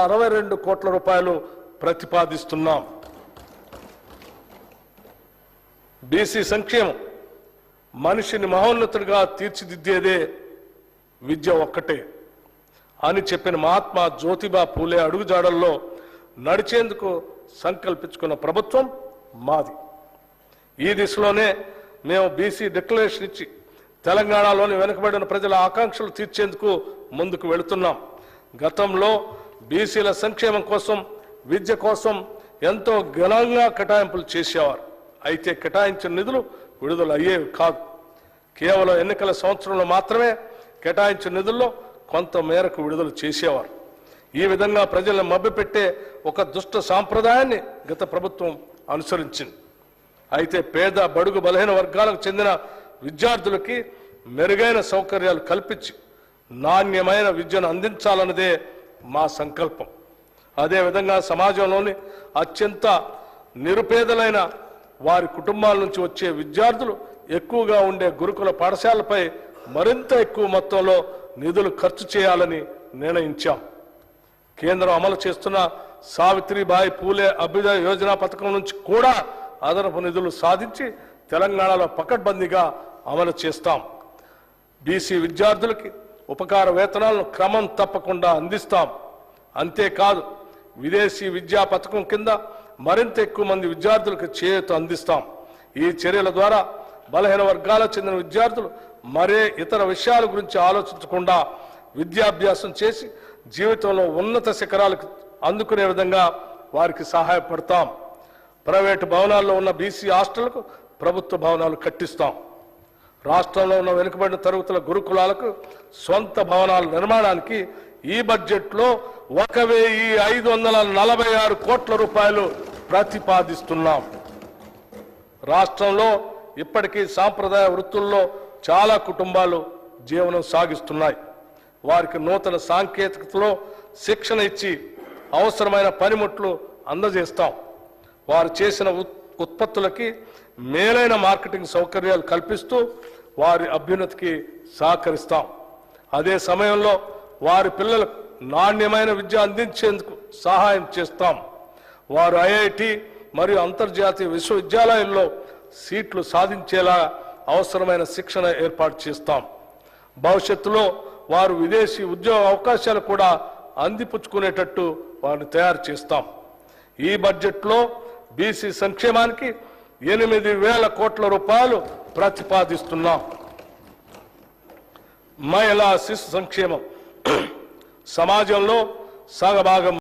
62 కోట్ల రూపాయలు ప్రతిపాదిస్తున్నాం. బీసీ సంక్షేమం మనిషిని మహోన్నతుడిగా తీర్చిదిద్దేదే విద్య ఒక్కటే అని చెప్పిన మహాత్మా జ్యోతిబా పూలే అడుగుజాడల్లో నడిచేందుకు సంకల్పించుకున్న ప్రభుత్వం మాది. ఈ దిశలోనే మేము బీసీ డిక్లరేషన్ ఇచ్చి తెలంగాణలోని వెనుకబడిన ప్రజల ఆకాంక్షలు తీర్చేందుకు ముందుకు వెళుతున్నాం. గతంలో బీసీల సంక్షేమం కోసం, విద్య కోసం ఎంతో ఘనంగా కేటాయింపులు చేసేవారు. అయితే కేటాయించిన నిధులు విడుదల అయ్యేవి కాదు. కేవలం ఎన్నికల సంవత్సరంలో మాత్రమే కేటాయించిన నిధుల్లో కొంత మేరకు విడుదల చేసేవారు. ఈ విధంగా ప్రజలను మభ్యపెట్టే ఒక దుష్ట సాంప్రదాయాన్ని గత ప్రభుత్వం అనుసరించింది. అయితే పేద, బడుగు, బలహీన వర్గాలకు చెందిన విద్యార్థులకి మెరుగైన సౌకర్యాలు కల్పించి నాణ్యమైన విద్యను అందించాలన్నదే మా సంకల్పం. అదేవిధంగా సమాజంలోని అత్యంత నిరుపేదలైన వారి కుటుంబాల నుంచి వచ్చే విద్యార్థులు ఎక్కువగా ఉండే గురుకుల పాఠశాలపై మరింత ఎక్కువ మొత్తంలో నిధులు ఖర్చు చేయాలని నిర్ణయించాం. కేంద్రం అమలు చేస్తున్న సావిత్రిబాయి పూలే అభ్యుదయ యోజన పథకం నుంచి కూడా అదనపు నిధులు సాధించి తెలంగాణలో పకడ్బందీగా అమలు చేస్తాం. బీసీ విద్యార్థులకి ఉపకార వేతనాలను క్రమం తప్పకుండా అందిస్తాం. అంతేకాదు, విదేశీ విద్యా పథకం కింద మరింత ఎక్కువ మంది విద్యార్థులకు చేయూత అందిస్తాం. ఈ చర్యల ద్వారా బలహీన వర్గాలకు చెందిన విద్యార్థులు మరే ఇతర విషయాల గురించి ఆలోచించకుండా విద్యాభ్యాసం చేసి జీవితంలో ఉన్నత శిఖరాలకు అందుకునే విధంగా వారికి సహాయపడతాం. ప్రైవేటు భవనాల్లో ఉన్న బీసీ హాస్టళ్లకు ప్రభుత్వ భవనాలు కట్టిస్తాం. రాష్ట్రంలో ఉన్న వెనుకబడిన తరగతుల గురుకులాలకు సొంత భవనాల నిర్మాణానికి ఈ బడ్జెట్లో 1546 కోట్ల రూపాయలు ప్రతిపాదిస్తున్నాం. రాష్ట్రంలో ఇప్పటికీ సాంప్రదాయ వృత్తుల్లో చాలా కుటుంబాలు జీవనం సాగిస్తున్నాయి. వారికి నూతన సాంకేతికతలో శిక్షణ ఇచ్చి అవసరమైన పనిముట్లు అందజేస్తాం. వారు చేసిన ఉత్పత్తులకి మేలైన మార్కెటింగ్ సౌకర్యాలు కల్పిస్తూ వారి అభ్యున్నతికి సహకరిస్తాం. అదే సమయంలో వారి పిల్లలకు నాణ్యమైన విద్య అందించేందుకు సహాయం చేస్తాం. వారు ఐఐటి మరియు అంతర్జాతీయ విశ్వవిద్యాలయాల్లో సీట్లు సాధించేలా అవసరమైన శిక్షణ ఏర్పాటు చేస్తాం. భవిష్యత్తులో వారు విదేశీ ఉద్యోగ అవకాశాలు కూడా అందిపుచ్చుకునేటట్టు వారిని తయారు చేస్తాం. ఈ బడ్జెట్లో బీసీ సంక్షేమానికి 8,000 కోట్ల రూపాయలు ప్రతిపాదిస్తున్నాం. మహిళా శిశు సంక్షేమం సమాజంలో సగభాగం